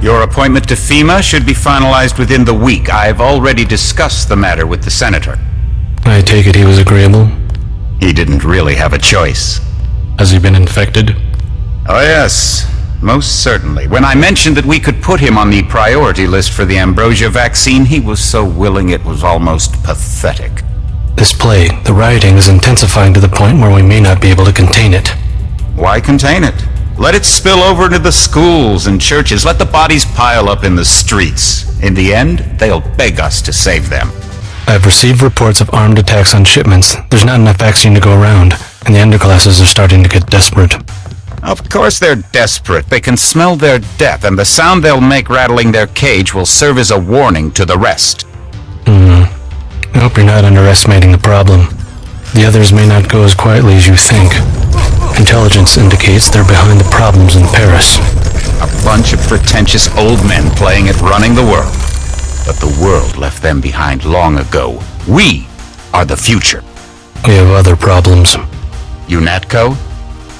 Your appointment to FEMA should be finalized within the week. I've already discussed the matter with the senator. I take it he was agreeable? He didn't really have a choice. Has he been infected? Oh yes, most certainly. When I mentioned that we could put him on the priority list for the ambrosia vaccine, he was so willing it was almost pathetic. This plague, the rioting, is intensifying to the point where we may not be able to contain it. Why contain it? Let it spill over into the schools and churches. Let the bodies pile up in the streets. In the end, they'll beg us to save them. I've received reports of armed attacks on shipments. There's not enough vaccine to go around, and the underclasses are starting to get desperate. Of course they're desperate. They can smell their death, and the sound they'll make rattling their cage will serve as a warning to the rest. I hope you're not underestimating the problem. The others may not go as quietly as you think. Intelligence indicates they're behind the problems in Paris. A bunch of pretentious old men playing at running the world. But the world left them behind long ago. We are the future. We have other problems. UNATCO?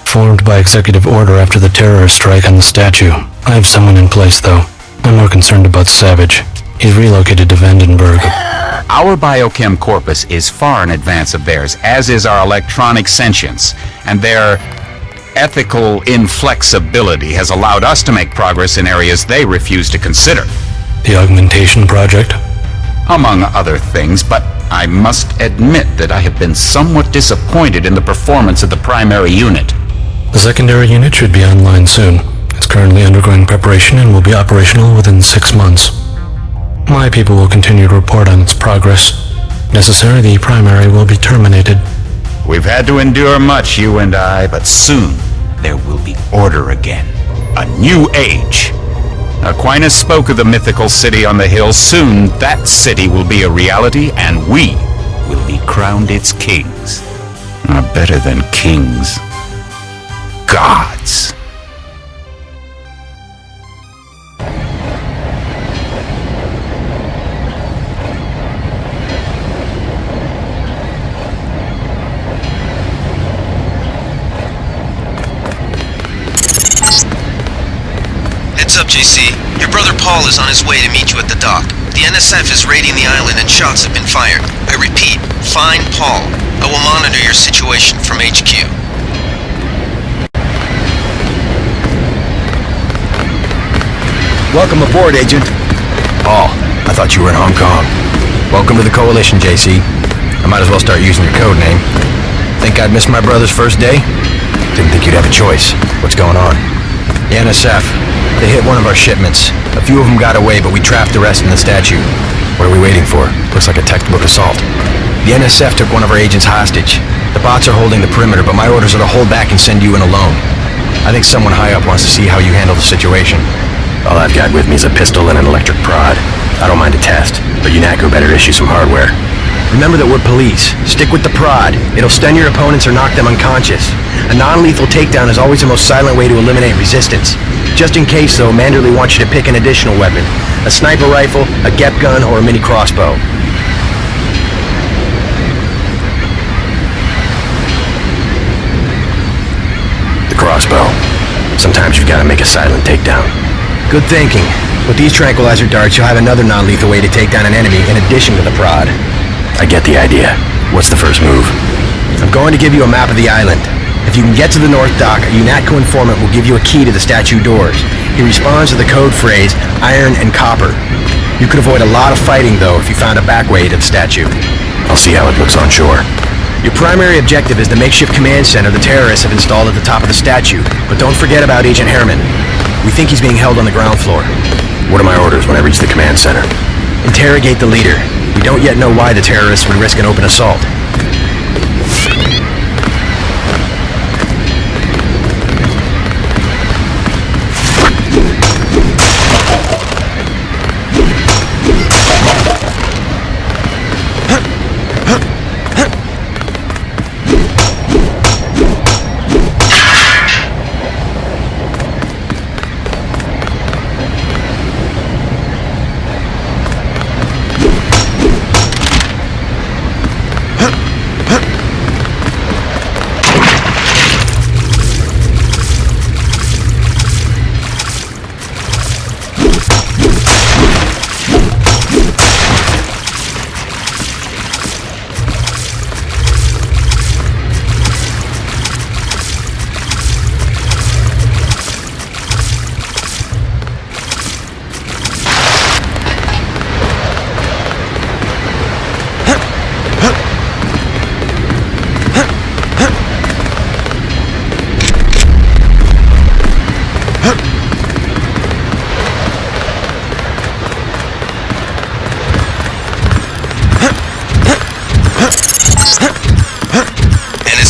Formed by executive order after the terrorist strike on the statue. I have someone in place, though. I'm more concerned about Savage. He's relocated to Vandenberg. Our biochem corpus is far in advance of theirs, as is our electronic sentience, and their ethical inflexibility has allowed us to make progress in areas they refuse to consider. The Augmentation Project? Among other things, but I must admit that I have been somewhat disappointed in the performance of the primary unit. The secondary unit should be online soon. It's currently undergoing preparation and will be operational within 6 months. My people will continue to report on its progress. Necessary, the primary will be terminated. We've had to endure much, you and I, but soon there will be order again. A new age. Aquinas spoke of the mythical city on the hill. Soon that city will be a reality, and we will be crowned its kings. Are better than kings. Gods. Heads up, JC. Your brother Paul is on his way to meet you at the dock. The NSF is raiding the island and shots have been fired. I repeat, find Paul. I will monitor your situation from HQ. Welcome aboard, Agent. Paul, I thought you were in Hong Kong. Welcome to the Coalition, JC. I might as well start using your code name. Think I'd miss my brother's first day? Didn't think you'd have a choice. What's going on? The NSF. They hit one of our shipments. A few of them got away, but we trapped the rest in the statue. What are we waiting for? Looks like a textbook assault. The NSF took one of our agents hostage. The bots are holding the perimeter, but my orders are to hold back and send you in alone. I think someone high up wants to see how you handle the situation. All I've got with me is a pistol and an electric prod. I don't mind a test, but UNATCO better issue some hardware. Remember that we're police. Stick with the prod. It'll stun your opponents or knock them unconscious. A non-lethal takedown is always the most silent way to eliminate resistance. Just in case, though, Manderley wants you to pick an additional weapon. A sniper rifle, a GEP gun, or a mini crossbow. The crossbow. Sometimes you've got to make a silent takedown. Good thinking. With these tranquilizer darts, you'll have another non-lethal way to take down an enemy in addition to the prod. I get the idea. What's the first move? I'm going to give you a map of the island. If you can get to the North Dock, a UNATCO informant will give you a key to the statue doors. He responds to the code phrase, iron and copper. You could avoid a lot of fighting, though, if you found a back way to the statue. I'll see how it looks on shore. Your primary objective is the makeshift command center the terrorists have installed at the top of the statue. But don't forget about Agent Herman. We think he's being held on the ground floor. What are my orders when I reach the command center? Interrogate the leader. We don't yet know why the terrorists would risk an open assault.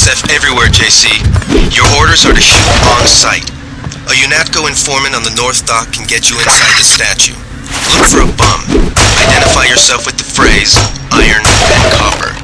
NSF everywhere, JC. Your orders are to shoot on sight. A UNATCO informant on the North Dock can get you inside the statue. Look for a bum. Identify yourself with the phrase, iron and copper.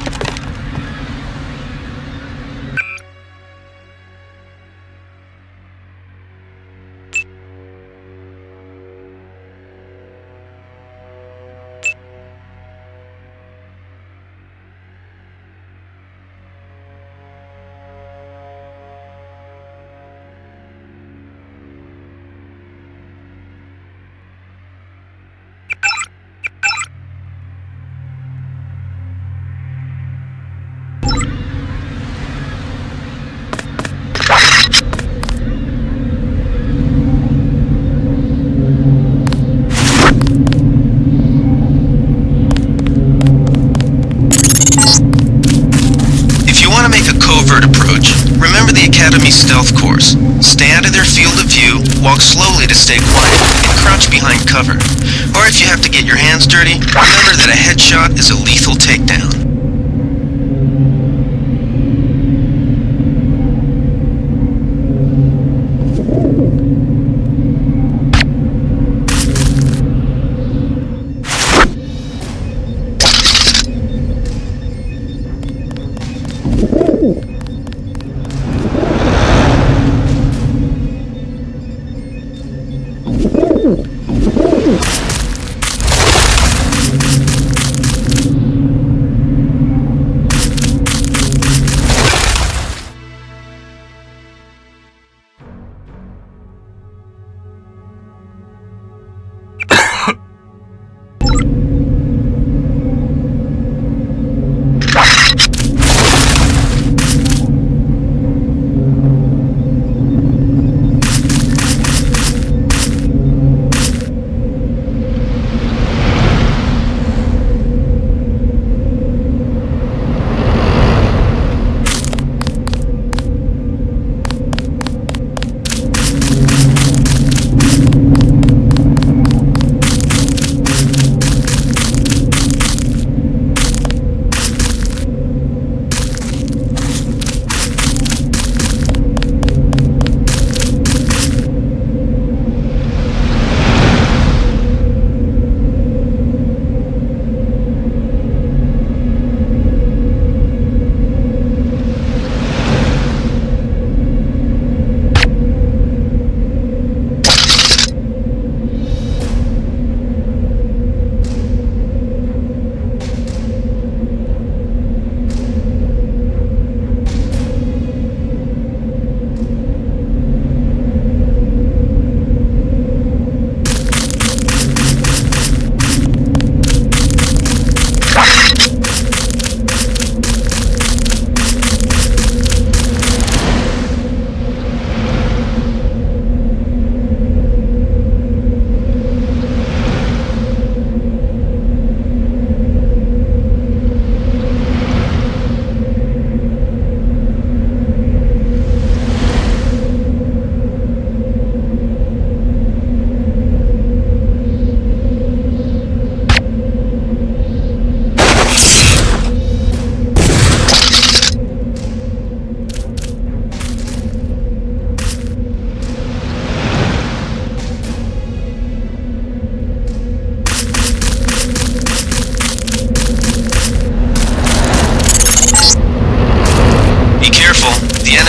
Academy stealth course. Stay out of their field of view, walk slowly to stay quiet, and crouch behind cover. Or if you have to get your hands dirty, remember that a headshot is a lethal takedown.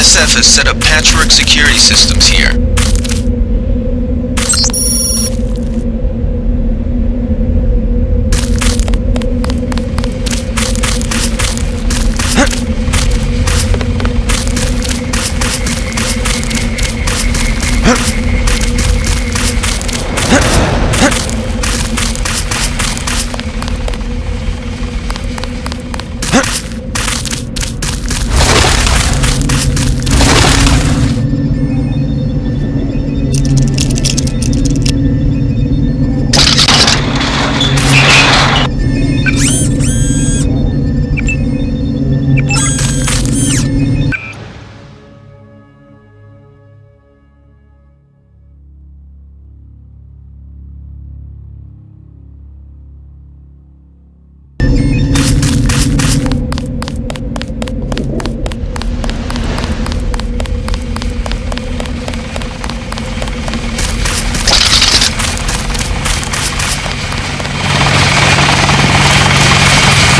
NSF has set up patchwork security systems here.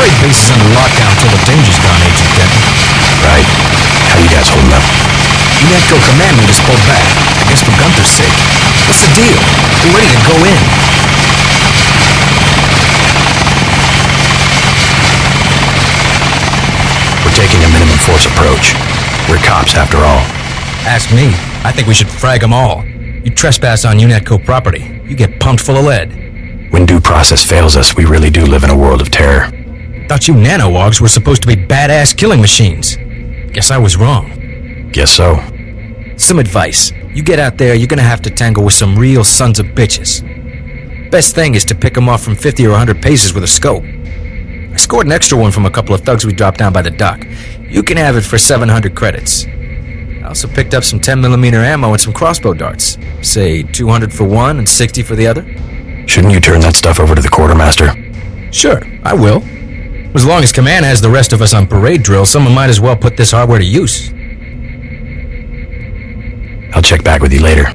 afraid base is under lockdown till the danger's gone, Agent Denton. Right. How you guys holding up? UNATCO command we just pulled back. I guess for Gunther's sake. What's the deal? We're ready to go in. We're taking a minimum force approach. We're cops after all. Ask me. I think we should frag them all. You trespass on UNATCO property, you get pumped full of lead. When due process fails us, we really do live in a world of terror. Thought you nanowogs were supposed to be badass killing machines. Guess I was wrong. Guess so. Some advice. You get out there, you're gonna have to tangle with some real sons of bitches. Best thing is to pick them off from 50 or 100 paces with a scope. I scored an extra one from a couple of thugs we dropped down by the dock. You can have it for 700 credits. I also picked up some 10mm ammo and some crossbow darts. Say 200 for one and 60 for the other. Shouldn't you turn that stuff over to the quartermaster? Sure, I will. As long as command has the rest of us on parade drill, someone might as well put this hardware to use. I'll check back with you later.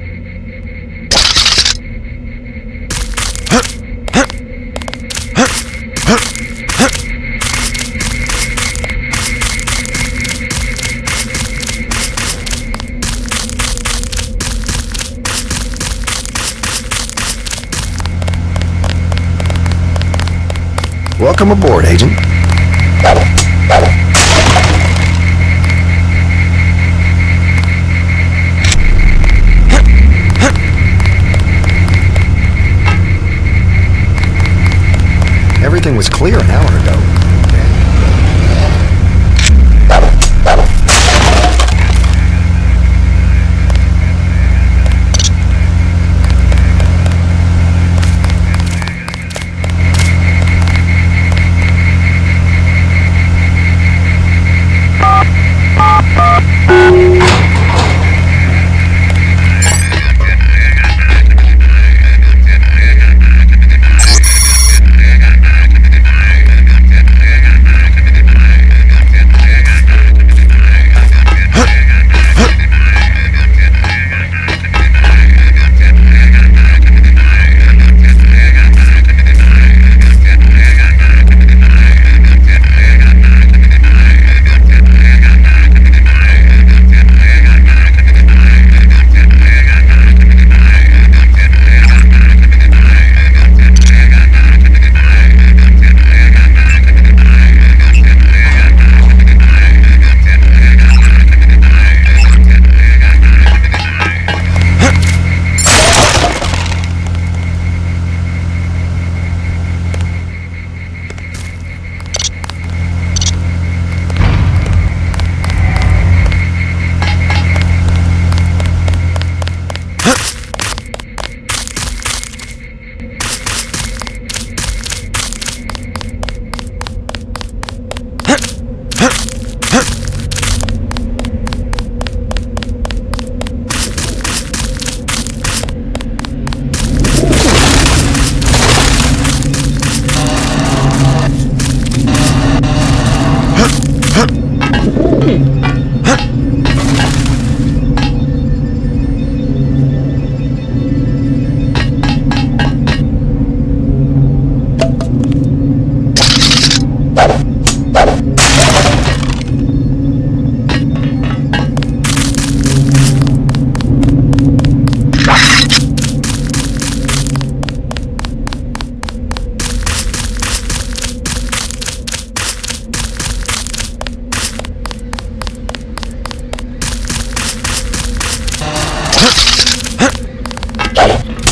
Welcome aboard, Agent. Everything was clear an hour ago.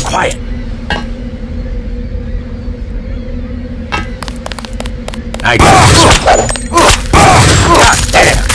Quiet. I got this. God damn.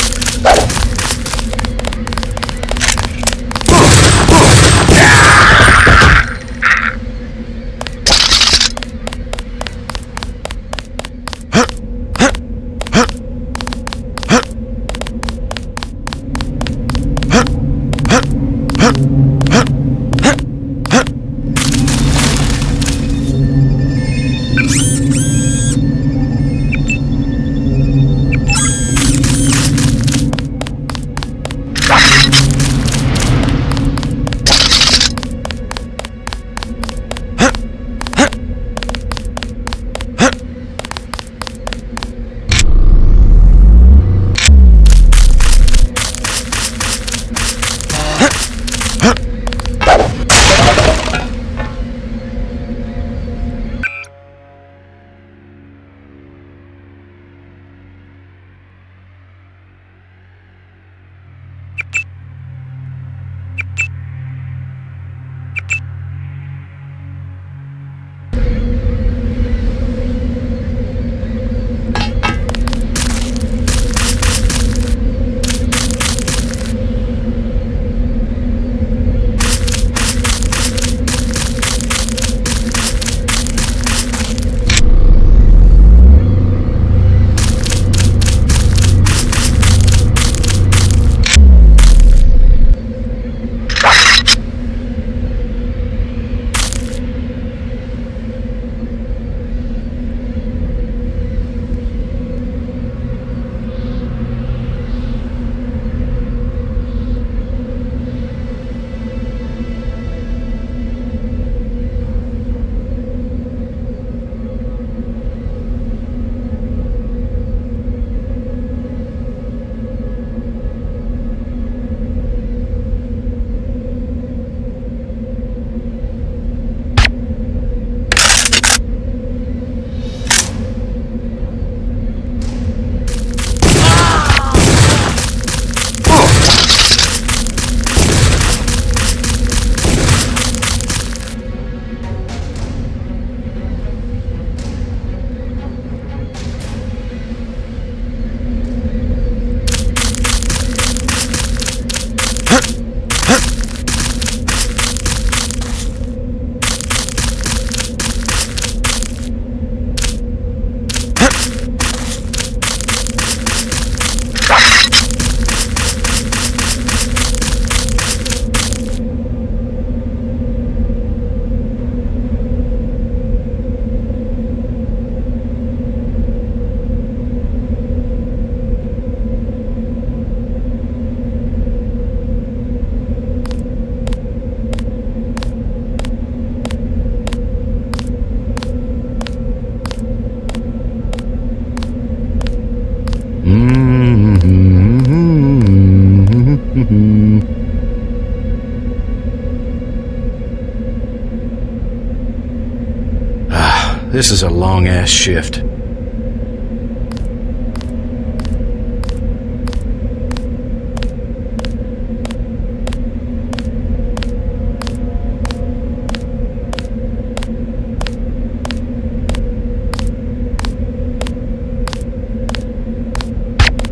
this is a long-ass shift.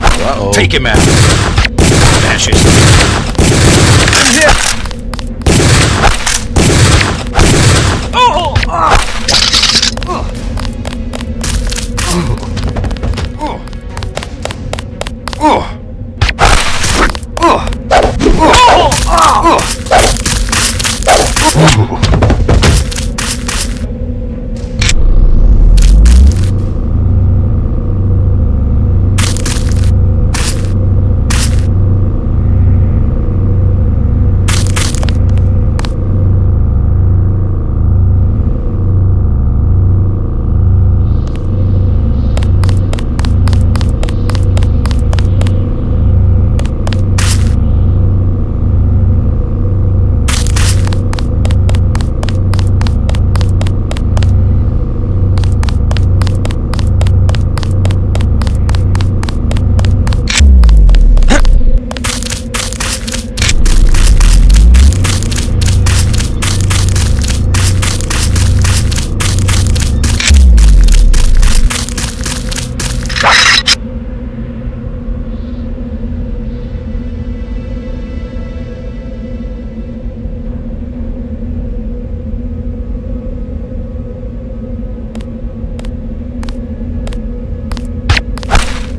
Uh-oh. Take him out! Fascist!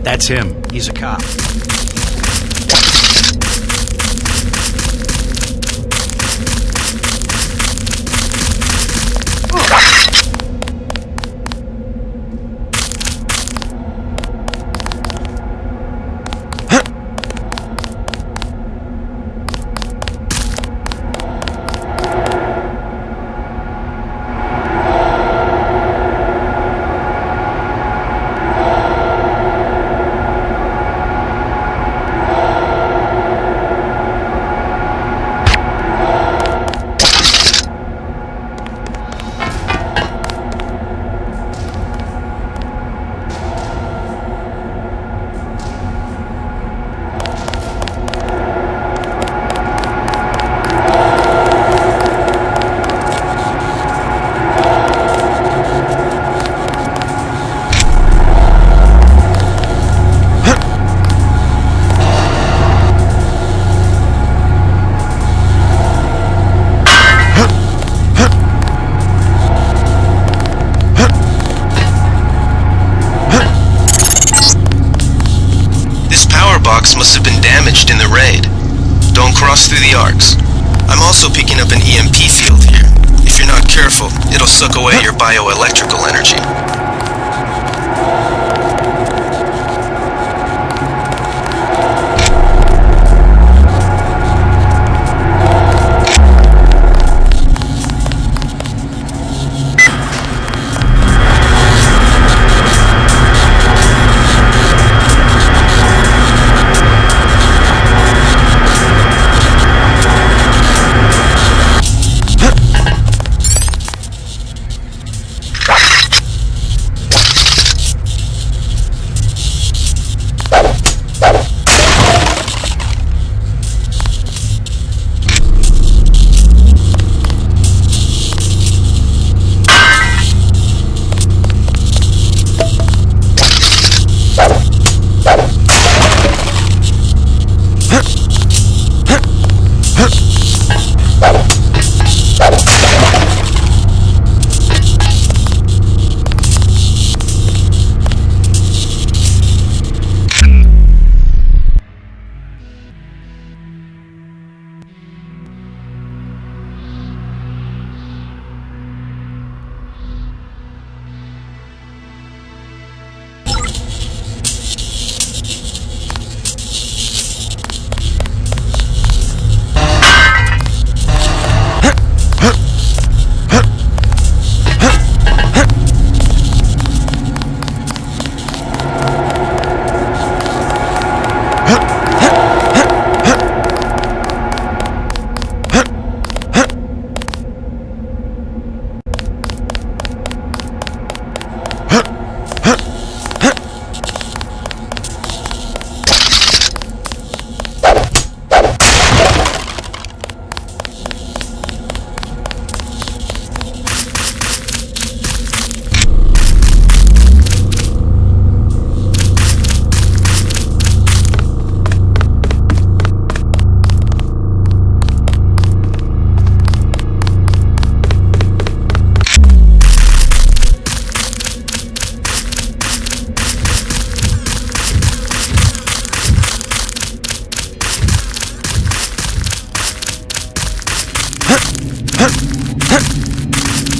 That's him. He's a cop. Must have been damaged in the raid. Don't cross through the arcs. I'm also picking up an EMP field here. If you're not careful, it'll suck away your bioelectrical energy.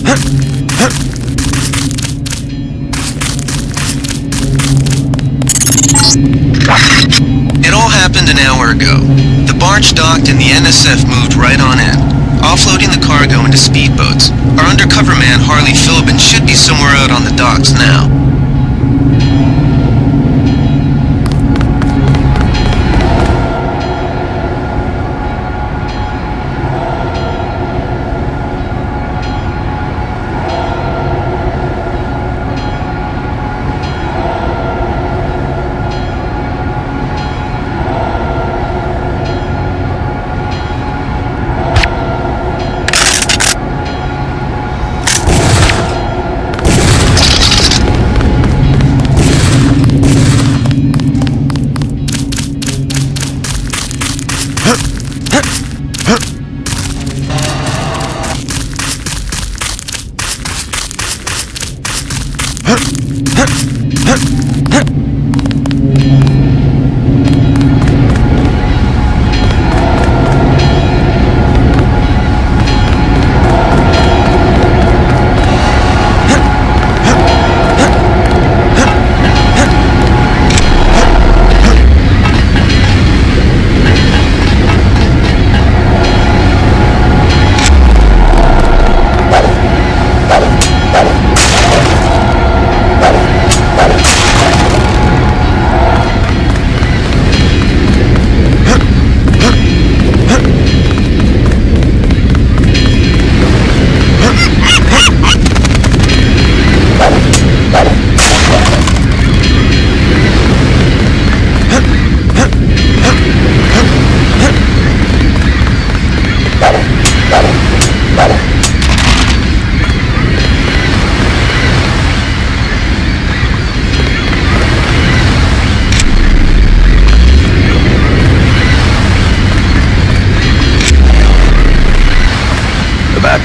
It all happened an hour ago. The barge docked and the NSF moved right on in, offloading the cargo into speedboats. Our undercover man, Harley Philbin, should be somewhere out on the docks now.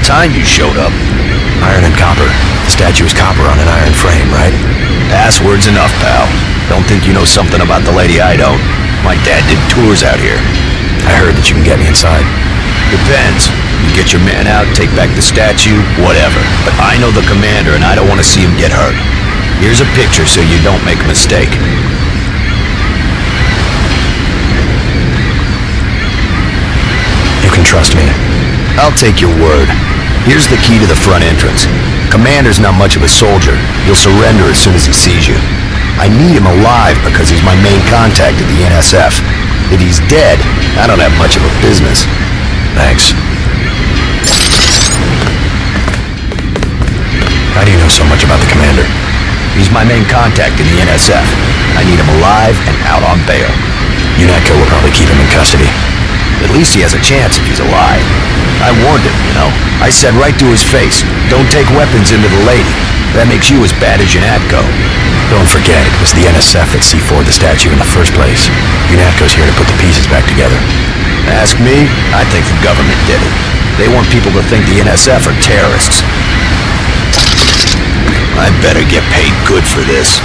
Time you showed up. Iron and copper. The statue is copper on an iron frame, right? Password's enough, pal. Don't think you know something about the lady I don't. My dad did tours out here. I heard that you can get me inside. Depends. You get your man out, take back the statue, whatever. But I know the commander and I don't want to see him get hurt. Here's a picture so you don't make a mistake. You can trust me. I'll take your word. Here's the key to the front entrance. Commander's not much of a soldier. He'll surrender as soon as he sees you. I need him alive because he's my main contact at the NSF. If he's dead, I don't have much of a business. Thanks. How do you know so much about the commander? He's my main contact in the NSF. I need him alive and out on bail. UNATCO will probably keep him in custody. At least he has a chance if he's alive. I warned him, you know. I said right to his face, don't take weapons into the lady. That makes you as bad as UNATCO. Don't forget, it was the NSF that C4'd the statue in the first place. UNATCO's here to put the pieces back together. Ask me, I think the government did it. They want people to think the NSF are terrorists. I better get paid good for this.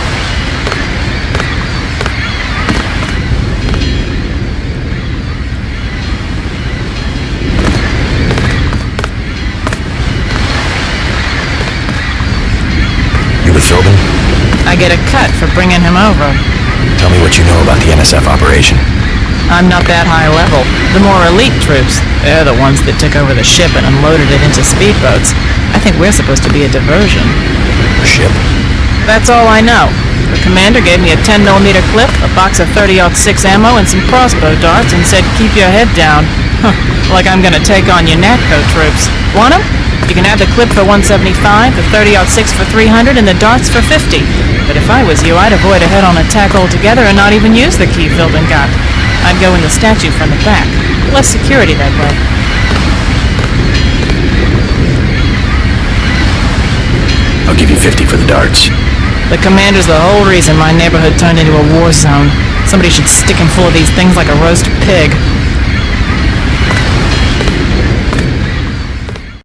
Philbin? I get a cut for bringing him over. Tell me what you know about the NSF operation. I'm not that high level. The more elite troops, they're the ones that took over the ship and unloaded it into speedboats. I think we're supposed to be a diversion. A ship? That's all I know. The commander gave me a 10mm clip, a box of 30-06 ammo, and some crossbow darts and said, keep your head down. Like I'm gonna take on UNATCO troops. Want 'em? You can have the clip for $175, the 30-06 for $300, and the darts for $50. But if I was you, I'd avoid a head-on attack altogether and not even use the key Philbin got. I'd go in the statue from the back. Less security that way. I'll give you 50 for the darts. The commander's the whole reason my neighborhood turned into a war zone. Somebody should stick him full of these things like a roast pig.